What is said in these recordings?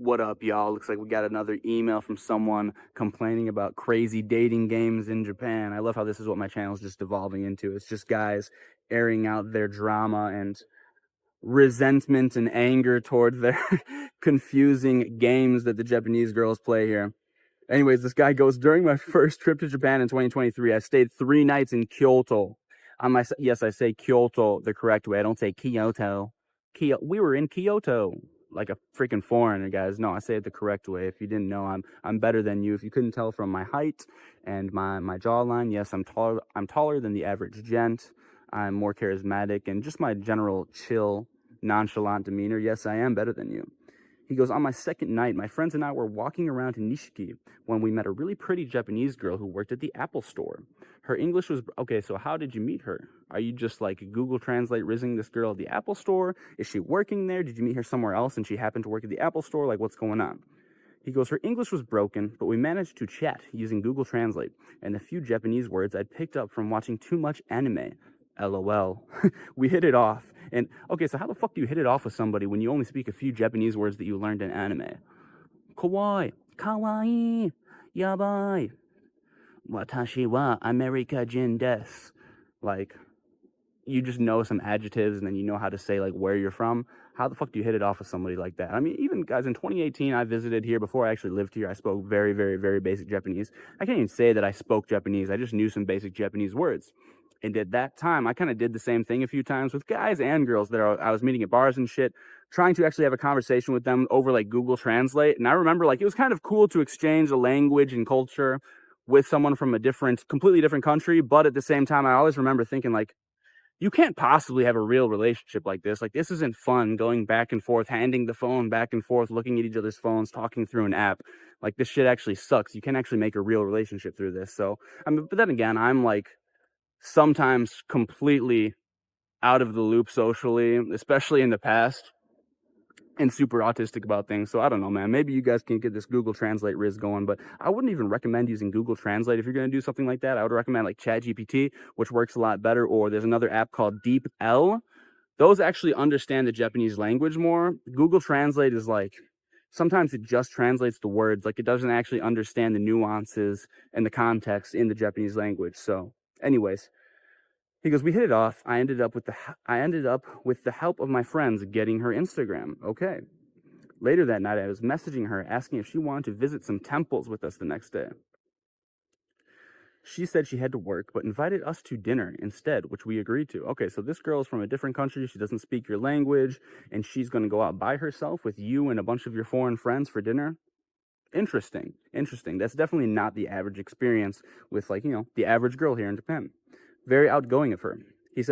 What up, y'all? Looks like we got another email from someone complaining about crazy dating games in Japan. I love how this is what my channel is just evolving into. It's just guys airing out their drama and resentment and anger towards their confusing games that the Japanese girls play here. Anyways, this guy goes, during my first trip to Japan in 2023, I stayed 3 nights in Kyoto. Yes, I say Kyoto the correct way. I don't say Kyoto. We were in Kyoto like a freaking foreigner, guys. No, I say it the correct way. If you didn't know, I'm better than you. If you couldn't tell from my height and my jawline, yes, I'm taller than the average gent. I'm more charismatic and just my general chill, nonchalant demeanor. Yes, I am better than you. He goes, on my second night, my friends and I were walking around in Nishiki when we met a really pretty Japanese girl who worked at the Apple store. Her English was, okay, so how did you meet her? Are you just like Google Translate rizzing this girl at the Apple store? Is she working there? Did you meet her somewhere else and she happened to work at the Apple store? Like, what's going on? He goes, her English was broken, but we managed to chat using Google Translate and the few Japanese words I'd picked up from watching too much anime. LOL. We hit it off. And okay, so how the fuck do you hit it off with somebody when you only speak a few Japanese words that you learned in anime? Kawaii, kawaii, yabai, watashi wa America jin desu. Like, you just know some adjectives and then you know how to say like where you're from. How the fuck do you hit it off with somebody like that? I mean, even guys, in 2018, I visited here. Before I actually lived here, I spoke very, very, very basic Japanese. I can't even say that I spoke Japanese. I just knew some basic Japanese words. And at that time, I kind of did the same thing a few times with guys and girls that I was meeting at bars and shit, trying to actually have a conversation with them over like Google Translate. And I remember like it was kind of cool to exchange a language and culture with someone from a completely different country. But at the same time, I always remember thinking like, you can't possibly have a real relationship like this. Like, this isn't fun, going back and forth, handing the phone back and forth, looking at each other's phones, talking through an app. Like, this shit actually sucks. You can't actually make a real relationship through this. So, I mean, but then again, I'm like sometimes completely out of the loop socially, especially in the past, and super autistic about things. So I don't know, man. Maybe you guys can get this Google Translate riz going, but I wouldn't even recommend using Google Translate if you're going to do something like that. I would recommend like ChatGPT, which works a lot better, or there's another app called DeepL. Those actually understand the Japanese language more. Google Translate is like, sometimes it just translates the words. Like, it doesn't actually understand the nuances and the context in the Japanese language. So anyways, he goes, we hit it off. I ended up with the help of my friends getting her Instagram. Okay. Later that night, I was messaging her asking if she wanted to visit some temples with us the next day. She said she had to work, but invited us to dinner instead, which we agreed to. Okay, so this girl is from a different country. She doesn't speak your language, and she's going to go out by herself with you and a bunch of your foreign friends for dinner. Interesting. That's definitely not the average experience with, like, the average girl here in Japan. Very outgoing of her. She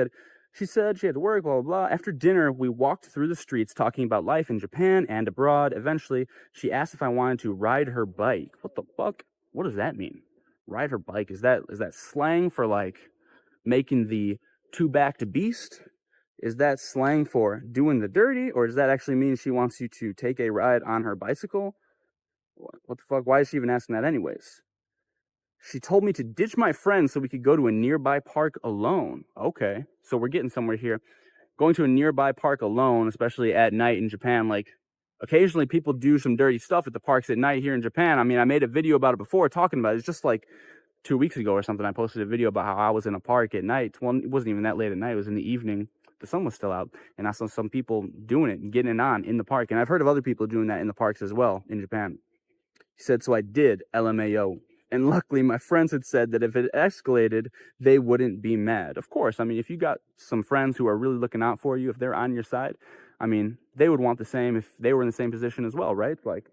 said she had to work, blah, blah, blah. After dinner, we walked through the streets talking about life in Japan and abroad. Eventually, she asked if I wanted to ride her bike. What the fuck? What does that mean? Ride her bike? Is that slang for, like, making the two-backed beast? Is that slang for doing the dirty? Or does that actually mean she wants you to take a ride on her bicycle? What the fuck? Why is she even asking that anyways? She told me to ditch my friends so we could go to a nearby park alone. Okay, so we're getting somewhere here. Going to a nearby park alone, especially at night in Japan, like, occasionally people do some dirty stuff at the parks at night here in Japan. I mean, I made a video about it before talking about it. It's just like 2 weeks ago or something. I posted a video about how I was in a park at night. Well, it wasn't even that late at night. It was in the evening. The sun was still out. And I saw some people doing it and getting it on in the park. And I've heard of other people doing that in the parks as well in Japan. She said, so I did, LMAO. And luckily, my friends had said that if it escalated, they wouldn't be mad. Of course, I mean, if you got some friends who are really looking out for you, if they're on your side, I mean, they would want the same if they were in the same position as well, right? Like,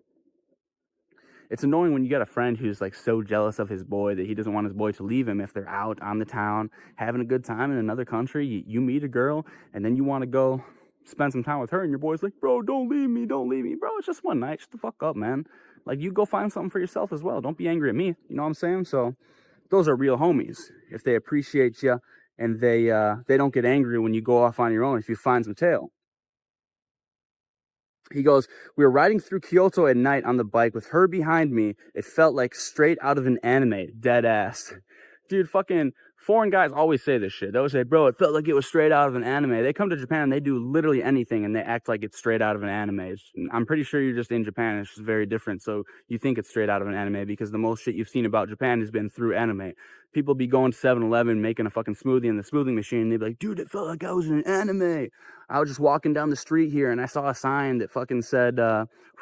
it's annoying when you got a friend who's like so jealous of his boy that he doesn't want his boy to leave him if they're out on the town, having a good time in another country. You meet a girl, and then you want to go spend some time with her, and your boy's like, bro, don't leave me. Bro, it's just one night. Shut the fuck up, man. Like, you go find something for yourself as well. Don't be angry at me. You know what I'm saying? So those are real homies. If they appreciate you and they don't get angry when you go off on your own if you find some tail. He goes, we were riding through Kyoto at night on the bike with her behind me. It felt like straight out of an anime. Dead ass. Dude, fucking Foreign guys always say this shit. They always say, bro, it felt like it was straight out of an anime. They come to Japan and they do literally anything and they act like it's straight out of an anime. I'm pretty sure you're just in Japan. It's just very different. So you think it's straight out of an anime because the most shit you've seen about Japan has been through anime. People be going to 7-Eleven making a fucking smoothie in the smoothie machine. And they'd be like, dude, it felt like I was in an anime. I was just walking down the street here and I saw a sign that fucking said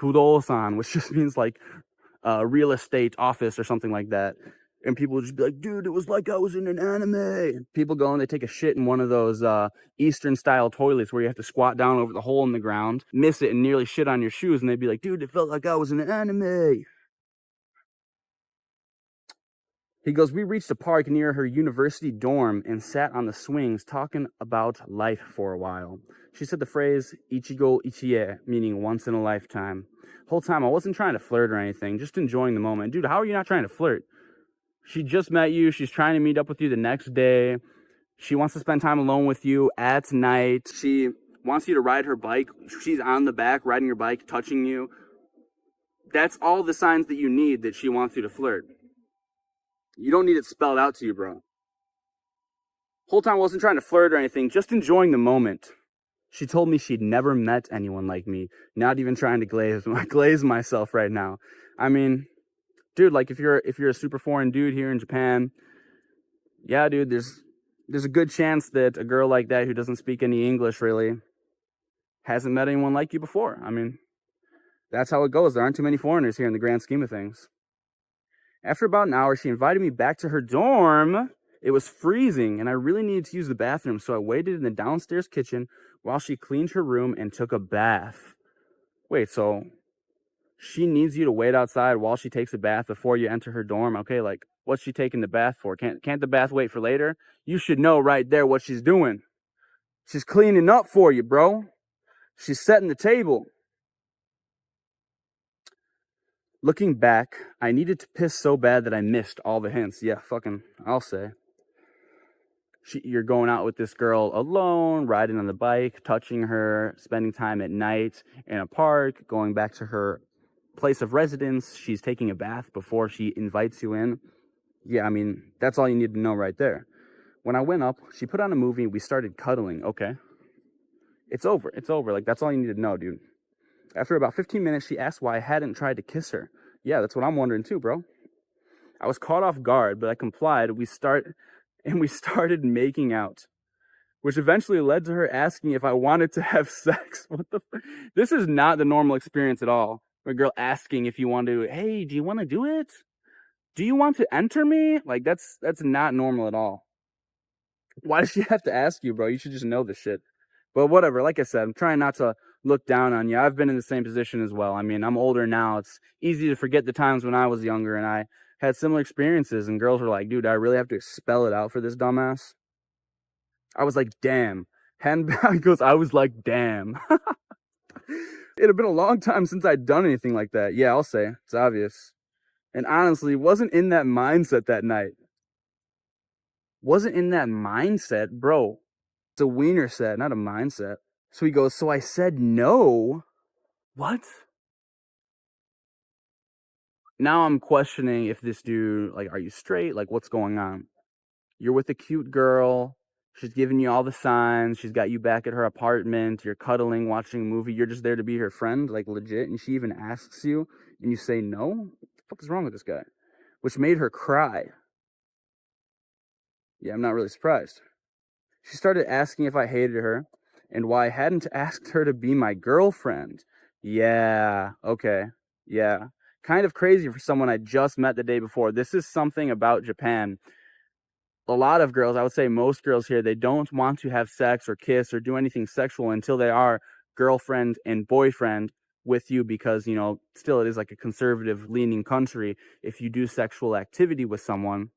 Fudo-san, which just means like real estate office or something like that. And people would just be like, dude, it was like I was in an anime. People go and they take a shit in one of those Eastern style toilets where you have to squat down over the hole in the ground, miss it, and nearly shit on your shoes. And they'd be like, dude, it felt like I was in an anime. He goes, we reached a park near her university dorm and sat on the swings talking about life for a while. She said the phrase, ichigo ichie, meaning once in a lifetime. Whole time I wasn't trying to flirt or anything, just enjoying the moment. Dude, how are you not trying to flirt? She just met you. She's trying to meet up with you the next day. She wants to spend time alone with you at night. She wants you to ride her bike. She's on the back, riding your bike, touching you. That's all the signs that you need that she wants you to flirt. You don't need it spelled out to you, bro. Whole time I wasn't trying to flirt or anything, just enjoying the moment. She told me she'd never met anyone like me. Not even trying to glaze myself right now. I mean, dude, like if you're a super foreign dude here in Japan, yeah, dude, there's a good chance that a girl like that who doesn't speak any English really hasn't met anyone like you before. I mean, that's how it goes. There aren't too many foreigners here in the grand scheme of things. After about an hour, she invited me back to her dorm. It was freezing, and I really needed to use the bathroom, so I waited in the downstairs kitchen while she cleaned her room and took a bath. Wait, so she needs you to wait outside while she takes a bath before you enter her dorm? Okay, like, what's she taking the bath for? Can't the bath wait for later? You should know right there what she's doing. She's cleaning up for you, bro. She's setting the table. Looking back, I needed to piss so bad that I missed all the hints. Yeah, fucking, I'll say. You're going out with this girl alone, riding on the bike, touching her, spending time at night in a park, going back to her place of residence. She's taking a bath before she invites you in. Yeah, I mean, that's all you need to know right there. When I went up, she put on a movie and we started cuddling. Okay. It's over. It's over. Like, that's all you need to know, dude. After about 15 minutes, she asked why I hadn't tried to kiss her. Yeah, that's what I'm wondering too, bro. I was caught off guard, but I complied. We started making out, which eventually led to her asking if I wanted to have sex. What the This is not the normal experience at all. A girl asking if you want to, hey, do you want to do it? Do you want to enter me? Like, that's not normal at all. Why does she have to ask you, bro? You should just know this shit. But whatever, like I said, I'm trying not to look down on you. I've been in the same position as well. I mean, I'm older now. It's easy to forget the times when I was younger and I had similar experiences and girls were like, dude, I really have to spell it out for this dumbass. I was like, damn. He goes, I was like, damn. It had been a long time since I'd done anything like that. Yeah, I'll say. It's obvious. And honestly, wasn't in that mindset that night. Wasn't in that mindset, bro. It's a wiener set, not a mindset. So he goes, so I said no. What? Now I'm questioning if this dude, like, are you straight? Like, what's going on? You're with a cute girl. She's giving you all the signs. She's got you back at her apartment. You're cuddling, watching a movie. You're just there to be her friend, like legit. And she even asks you, and you say no? What the fuck is wrong with this guy? Which made her cry. Yeah, I'm not really surprised. She started asking if I hated her and why I hadn't asked her to be my girlfriend. Yeah, okay. Yeah. Kind of crazy for someone I just met the day before. This is something about Japan. A lot of girls, I would say most girls here, they don't want to have sex or kiss or do anything sexual until they are girlfriend and boyfriend with you because, you know, still it is like a conservative leaning country. If you do sexual activity with someone,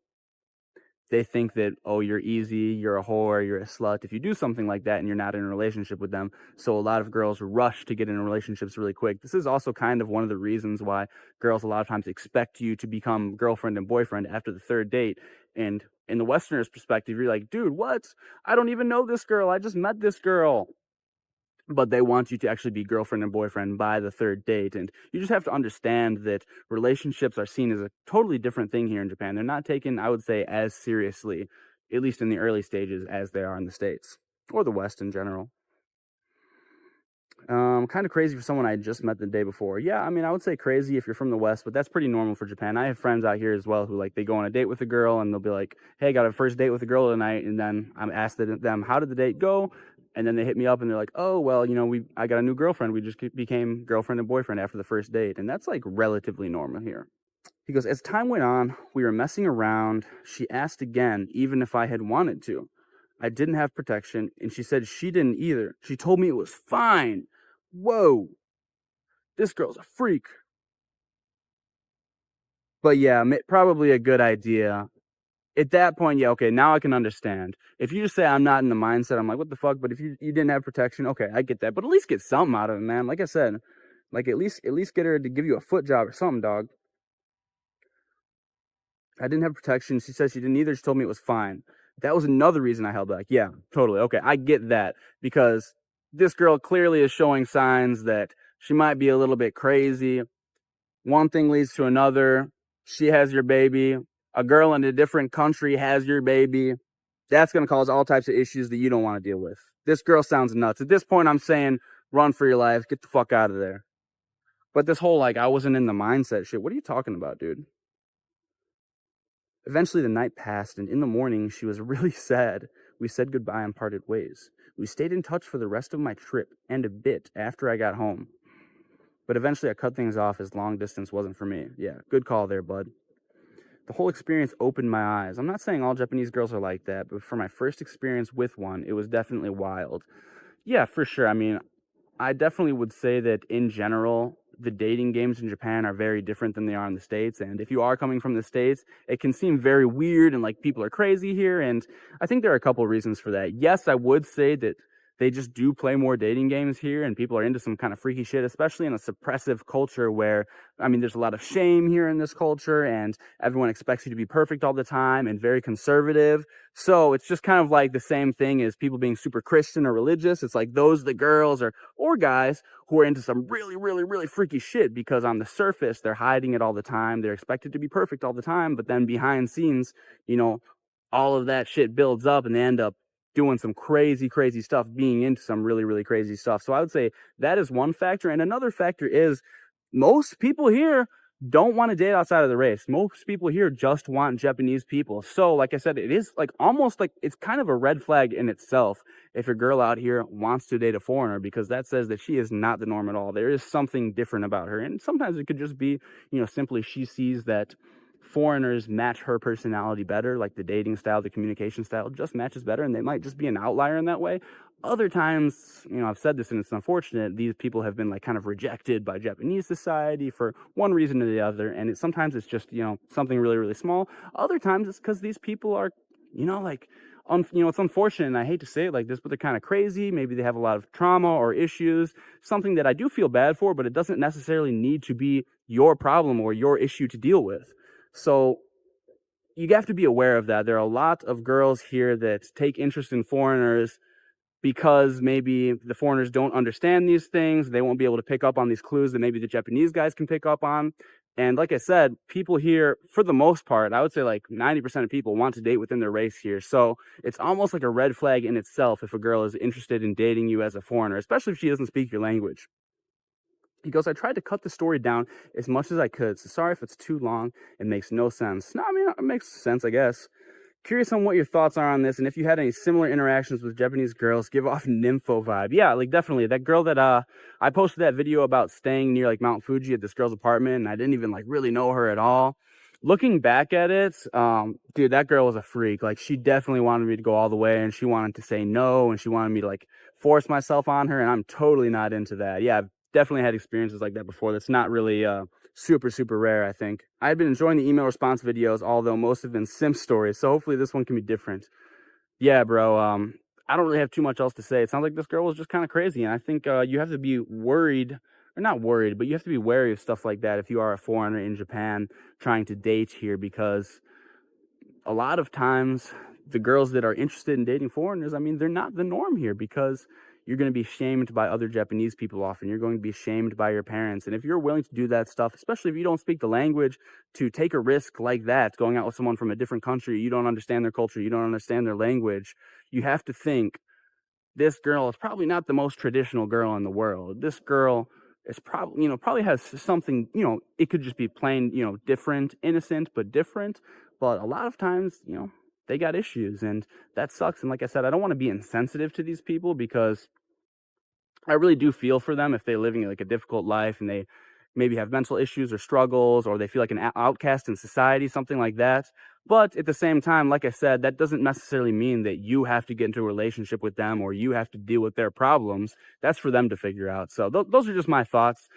they think that, oh, you're easy, you're a whore, you're a slut if you do something like that and you're not in a relationship with them. So a lot of girls rush to get in relationships really quick. This is also kind of one of the reasons why girls a lot of times expect you to become girlfriend and boyfriend after the third date. And in the Westerner's perspective, you're like, dude, what? I don't even know this girl. I just met this girl. But they want you to actually be girlfriend and boyfriend by the third date. And you just have to understand that relationships are seen as a totally different thing here in Japan. They're not taken, I would say, as seriously at least in the early stages, as they are in the States or the West in general. Kind of crazy for someone I just met the day before. Yeah, I mean, I would say crazy if you're from the West, but that's pretty normal for Japan. I have friends out here as well who like they go on a date with a girl and they'll be like, "Hey, got a first date with a girl tonight," and then I'm asked them, "How did the date go?" And then they hit me up and they're like, "Oh, well, I got a new girlfriend. We just became girlfriend and boyfriend after the first date," and that's like relatively normal here. He goes, as time went on, we were messing around. She asked again, even if I had wanted to. I didn't have protection, and she said she didn't either. She told me it was fine. Whoa, this girl's a freak. But yeah, probably a good idea. At that point, yeah, okay, now I can understand. If you just say I'm not in the mindset, I'm like, what the fuck? But if you didn't have protection, okay, I get that. But at least get something out of it, man. Like I said, like at least get her to give you a foot job or something, dog. I didn't have protection. She said she didn't either. She told me it was fine. That was another reason I held back. Yeah, totally. Okay, I get that because this girl clearly is showing signs that she might be a little bit crazy. One thing leads to another. She has your baby. A girl in a different country has your baby. That's going to cause all types of issues that you don't want to deal with. This girl sounds nuts. At this point, I'm saying run for your life. Get the fuck out of there. But this whole, like, I wasn't in the mindset shit. What are you talking about, dude? Eventually, the night passed, and in the morning, she was really sad. We said goodbye and parted ways. We stayed in touch for the rest of my trip and a bit after I got home. But eventually, I cut things off as long distance wasn't for me. Yeah, good call there, bud. The whole experience opened my eyes. I'm not saying all Japanese girls are like that, but for my first experience with one, it was definitely wild. Yeah, for sure. I mean, I definitely would say that in general, the dating games in Japan are very different than they are in the States. And if you are coming from the States, it can seem very weird and like people are crazy here. And I think there are a couple of reasons for that. Yes, I would say that they just do play more dating games here and people are into some kind of freaky shit, especially in a suppressive culture where, I mean, there's a lot of shame here in this culture and everyone expects you to be perfect all the time and very conservative. So it's just kind of like the same thing as people being super Christian or religious. It's like those are the girls or guys who are into some really, really, really freaky shit because on the surface, they're hiding it all the time. They're expected to be perfect all the time. But then behind scenes, you know, all of that shit builds up and they end up doing some crazy, crazy stuff, being into some really, really crazy stuff. So I would say that is one factor. And another factor is most people here don't want to date outside of the race. Most people here just want Japanese people. So, like I said, it is like almost like it's kind of a red flag in itself if a girl out here wants to date a foreigner because that says that she is not the norm at all. There is something different about her. And sometimes it could just be, simply she sees that foreigners match her personality better, like the dating style, the communication style just matches better, and they might just be an outlier in that way. Other times, I've said this and it's unfortunate, these people have been like kind of rejected by Japanese society for one reason or the other, and sometimes it's just, something really, really small. Other times it's because these people are, like, it's unfortunate, and I hate to say it like this, but they're kind of crazy. Maybe they have a lot of trauma or issues, something that I do feel bad for, but it doesn't necessarily need to be your problem or your issue to deal with. So you have to be aware of that. There are a lot of girls here that take interest in foreigners because maybe the foreigners don't understand these things. They won't be able to pick up on these clues that maybe the Japanese guys can pick up on. And like I said, people here, for the most part, I would say like 90% of people want to date within their race here. So it's almost like a red flag in itself if a girl is interested in dating you as a foreigner, especially if she doesn't speak your language. He goes, I tried to cut the story down as much as I could, so sorry if it's too long. It makes no sense. No, I mean, it makes sense, I guess. Curious on what your thoughts are on this, and if you had any similar interactions with Japanese girls, give off nympho vibe. Yeah, like definitely. That girl that I posted that video about staying near like Mount Fuji at this girl's apartment, and I didn't even like really know her at all. Looking back at it, dude, that girl was a freak. Like she definitely wanted me to go all the way, and she wanted to say no, and she wanted me to like force myself on her, and I'm totally not into that. Yeah, I've definitely had experiences like that before. That's not really super, super rare, I think. I've been enjoying the email response videos, although most have been simp stories, so hopefully this one can be different. Yeah, bro, I don't really have too much else to say. It sounds like this girl was just kind of crazy, and I think you have to be worried, or not worried, but you have to be wary of stuff like that if you are a foreigner in Japan trying to date here, because a lot of times the girls that are interested in dating foreigners, I mean, they're not the norm here because you're going to be shamed by other Japanese people often. You're going to be shamed by your parents. And if you're willing to do that stuff, especially if you don't speak the language, to take a risk like that, going out with someone from a different country, you don't understand their culture, you don't understand their language, you have to think this girl is probably not the most traditional girl in the world. This girl is probably, probably has something, it could just be plain, different, innocent, but different. But a lot of times, they got issues and that sucks. And like I said, I don't want to be insensitive to these people because I really do feel for them if they're living like a difficult life and they maybe have mental issues or struggles or they feel like an outcast in society, something like that. But at the same time, like I said, that doesn't necessarily mean that you have to get into a relationship with them or you have to deal with their problems. That's for them to figure out. So those are just my thoughts.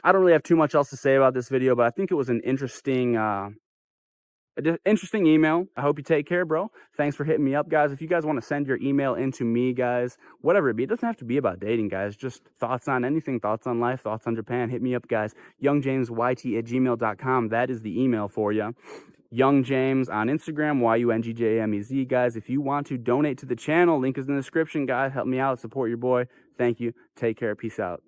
I don't really have too much else to say about this video, but I think it was an interesting email. I hope you take care, bro. Thanks for hitting me up, guys. If you guys want to send your email into me, guys, whatever it be, it doesn't have to be about dating, guys. Just thoughts on anything, thoughts on life, thoughts on Japan. Hit me up, guys. youngjamesyt@gmail.com. That is the email for you. Young James on Instagram, YUNGJAMEZ, guys. If you want to donate to the channel, link is in the description, guys. Help me out, support your boy. Thank you. Take care. Peace out.